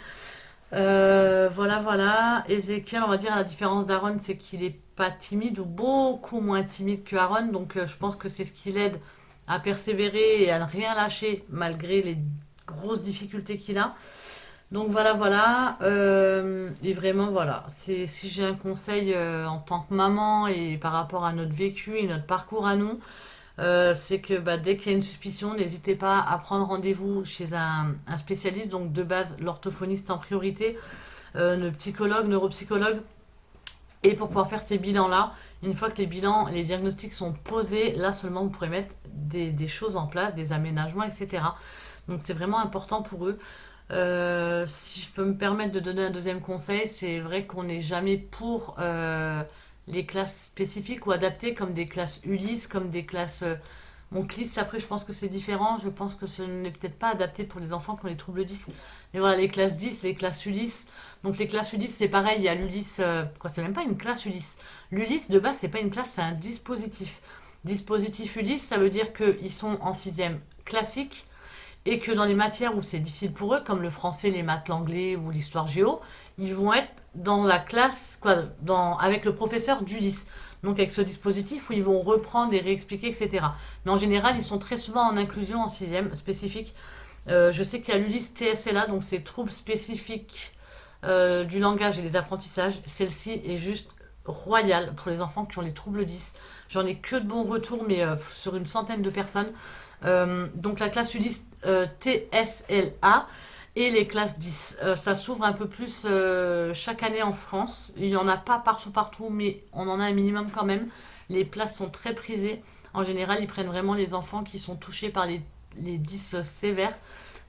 Speaker 1: Voilà, voilà. Ezekiel, on va dire, à la différence d'Aaron, c'est qu'il est pas timide ou beaucoup moins timide que Aaron. Donc je pense que c'est ce qui l'aide à persévérer et à ne rien lâcher malgré les grosses difficultés qu'il a. Donc voilà, voilà. Et vraiment, voilà. Si j'ai un conseil en tant que maman et par rapport à notre vécu et notre parcours à nous, c'est que bah, dès qu'il y a une suspicion, n'hésitez pas à prendre rendez-vous chez un spécialiste, donc de base l'orthophoniste en priorité, le psychologue, neuropsychologue, et pour pouvoir faire ces bilans-là, une fois que les bilans, les diagnostics sont posés, là seulement vous pourrez mettre des choses en place, des aménagements, etc. Donc c'est vraiment important pour eux. Si je peux me permettre de donner un deuxième conseil, c'est vrai qu'on n'est jamais pour les classes spécifiques ou adaptées comme des classes Ulysse, comme des classes... Bon, CLIS, après, je pense que c'est différent. Je pense que ce n'est peut-être pas adapté pour les enfants qui ont les troubles 10. Mais voilà, les classes 10, les classes Ulysse. Donc les classes Ulysse, c'est pareil, il y a l'Ulysse... quoi, c'est même pas une classe Ulysse. L'Ulysse, de base, c'est pas une classe, c'est un dispositif. Dispositif Ulysse, ça veut dire qu'ils sont en sixième classique et que dans les matières où c'est difficile pour eux, comme le français, les maths, l'anglais ou l'histoire géo, ils vont être dans la classe, quoi, avec le professeur d'Ulysse. Donc avec ce dispositif où ils vont reprendre et réexpliquer, etc. Mais en général, ils sont très souvent en inclusion en sixième spécifique. Je sais qu'il y a l'Ulysse TSLA, donc c'est troubles spécifiques du langage et des apprentissages. Celle-ci est juste royale pour les enfants qui ont les troubles 10. J'en ai que de bons retours, mais sur une centaine de personnes. Donc la classe Ulysse TSLA. et les classes 10. Ça s'ouvre un peu plus chaque année en France. Il n'y en a pas partout, partout, mais on en a un minimum quand même. Les places sont très prisées. En général, ils prennent vraiment les enfants qui sont touchés par les 10 sévères.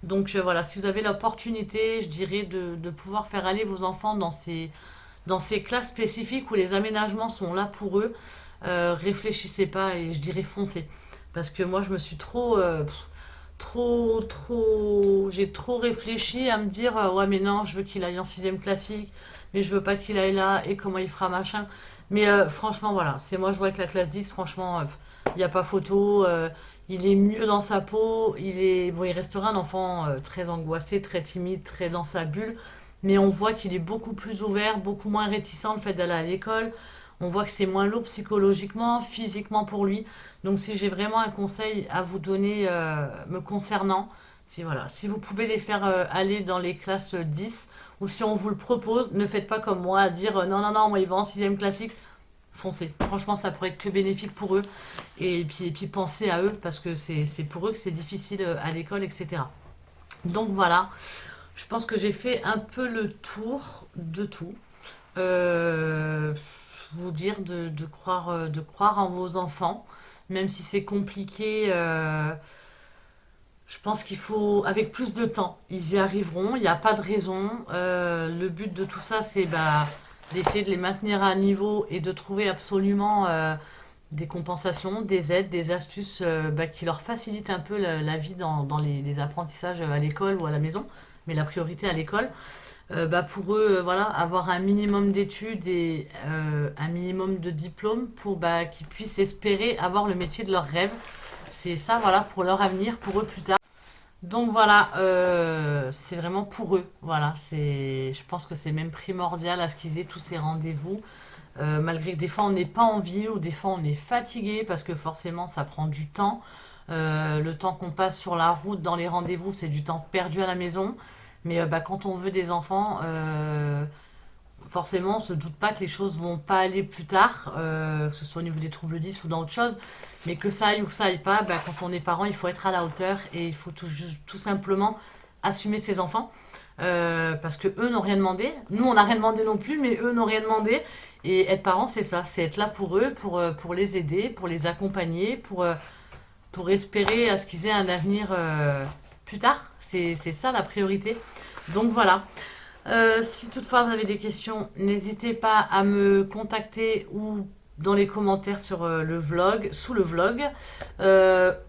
Speaker 1: Donc voilà, si vous avez l'opportunité, je dirais de pouvoir faire aller vos enfants dans ces classes spécifiques où les aménagements sont là pour eux, réfléchissez pas et je dirais foncez. Parce que moi, je me suis j'ai trop réfléchi à me dire, ouais, mais non, je veux qu'il aille en sixième classique, mais je veux pas qu'il aille là, et comment il fera machin. Mais franchement, voilà, c'est moi, je vois avec la classe 10 franchement, il n'y a pas photo. Il est mieux dans sa peau, bon, il restera un enfant très angoissé, très timide, très dans sa bulle, mais on voit qu'il est beaucoup plus ouvert, beaucoup moins réticent le fait d'aller à l'école. On voit que c'est moins lourd psychologiquement, physiquement pour lui. Donc si j'ai vraiment un conseil à vous donner me concernant, si vous pouvez les faire aller dans les classes 10 ou si on vous le propose, ne faites pas comme moi à dire non, non, non, moi ils vont en sixième classique. Foncez. Franchement, ça pourrait être que bénéfique pour eux. Et puis pensez à eux parce que c'est pour eux que c'est difficile à l'école, etc. Donc voilà, je pense que j'ai fait un peu le tour de tout. Euh, Vous dire de croire en vos enfants, même si c'est compliqué. Je pense qu'il faut, avec plus de temps, ils y arriveront. Il n'y a pas de raison. Le but de tout ça, c'est d'essayer de les maintenir à un niveau et de trouver absolument des compensations, des aides, des astuces qui leur facilitent un peu la vie dans les apprentissages à l'école ou à la maison, mais la priorité à l'école. Pour eux, voilà, avoir un minimum d'études et un minimum de diplômes pour qu'ils puissent espérer avoir le métier de leur rêve. C'est ça, voilà, pour leur avenir, pour eux plus tard. Donc voilà, c'est vraiment pour eux. Voilà, je pense que c'est même primordial à ce qu'ils aient tous ces rendez-vous. Malgré que des fois on n'est pas en ville ou des fois on est fatigué parce que forcément ça prend du temps. Le temps qu'on passe sur la route dans les rendez-vous, c'est du temps perdu à la maison. Mais quand on veut des enfants, forcément, on se doute pas que les choses vont pas aller plus tard, que ce soit au niveau des troubles 10 ou dans autre chose, mais que ça aille ou que ça aille pas, quand on est parent, il faut être à la hauteur et il faut tout simplement assumer ses enfants. Parce que eux n'ont rien demandé, nous on n'a rien demandé non plus, mais eux n'ont rien demandé. Et être parent, c'est ça, c'est être là pour eux, pour les aider, pour les accompagner, pour espérer à ce qu'ils aient un avenir plus tard. C'est ça la priorité. Donc voilà. Si toutefois vous avez des questions, n'hésitez pas à me contacter ou dans les commentaires sur le vlog, sous le vlog,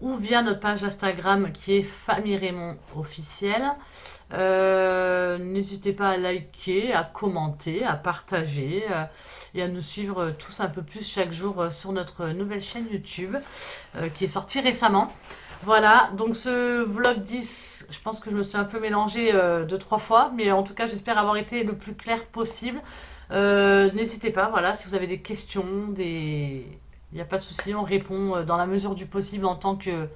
Speaker 1: ou via notre page Instagram qui est Famille Raymond officielle. N'hésitez pas à liker, à commenter, à partager et à nous suivre tous un peu plus chaque jour sur notre nouvelle chaîne YouTube qui est sortie récemment. Voilà, donc ce vlog 10, je pense que je me suis un peu mélangée deux, trois fois, mais en tout cas j'espère avoir été le plus clair possible. N'hésitez pas, voilà, si vous avez des questions, il n'y a pas de souci, on répond dans la mesure du possible en tant que,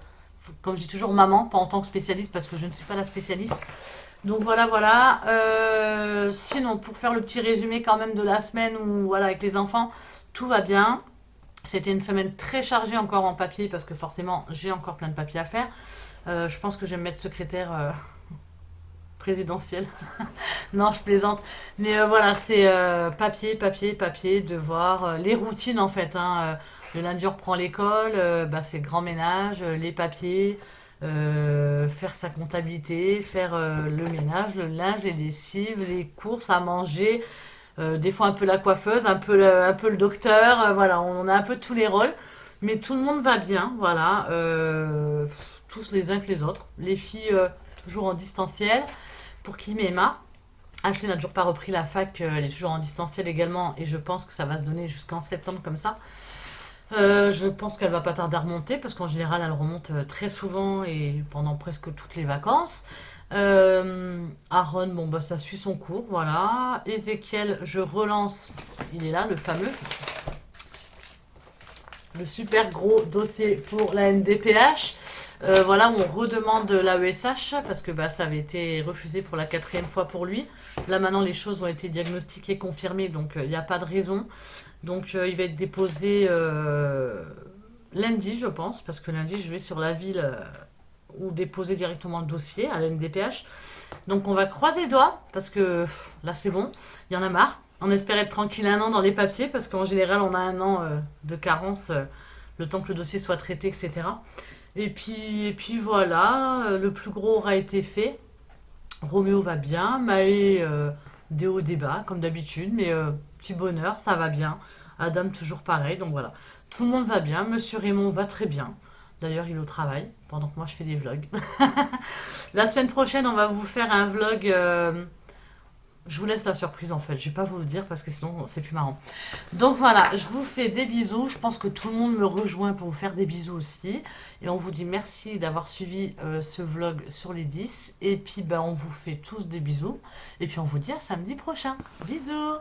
Speaker 1: comme je dis toujours, maman, pas en tant que spécialiste, parce que je ne suis pas la spécialiste. Donc voilà, voilà. Sinon, pour faire le petit résumé quand même de la semaine où, voilà, avec les enfants, tout va bien. C'était une semaine très chargée encore en papier parce que forcément j'ai encore plein de papiers à faire. Je pense que je vais me mettre secrétaire présidentielle. Non, je plaisante. Mais voilà, c'est papier, papier, papier, devoir, les routines en fait. Hein. Le lundi on reprend l'école, c'est grand ménage, les papiers, faire sa comptabilité, faire le ménage, le linge, les lessives, les courses à manger. Des fois un peu la coiffeuse, un peu le docteur, voilà, on a un peu tous les rôles, mais tout le monde va bien, voilà, tous les uns que les autres. Les filles toujours en distanciel, pour Kim et Emma. Ashley n'a toujours pas repris la fac, elle est toujours en distanciel également, et je pense que ça va se donner jusqu'en septembre comme ça. Je pense qu'elle va pas tarder à remonter, parce qu'en général elle remonte très souvent et pendant presque toutes les vacances. Aaron, bon ça suit son cours, voilà. Ezekiel, je relance, il est là, le fameux, le super gros dossier pour la NDPH. Voilà, on redemande l'AESH parce que ça avait été refusé pour la quatrième fois pour lui. Là maintenant les choses ont été diagnostiquées, confirmées, donc il n'y a pas de raison. Donc il va être déposé lundi, je pense, parce que lundi je vais sur la ville ou déposer directement le dossier à la NDPH. Donc on va croiser les doigts parce que là c'est bon, il y en a marre. On espère être tranquille un an dans les papiers parce qu'en général on a un an de carence, le temps que le dossier soit traité, etc. Et puis voilà, le plus gros aura été fait. Roméo va bien, Maë, des hauts des bas comme d'habitude, mais petit bonheur, ça va bien. Adam toujours pareil, donc voilà. Tout le monde va bien, Monsieur Raymond va très bien. D'ailleurs, il est au travail, pendant que moi je fais des vlogs. La semaine prochaine, on va vous faire un vlog. Je vous laisse la surprise en fait. Je vais pas vous le dire parce que sinon c'est plus marrant. Donc voilà, je vous fais des bisous. Je pense que tout le monde me rejoint pour vous faire des bisous aussi. Et on vous dit merci d'avoir suivi ce vlog sur les 10. Et puis ben, on vous fait tous des bisous. Et puis on vous dit à samedi prochain. Bisous!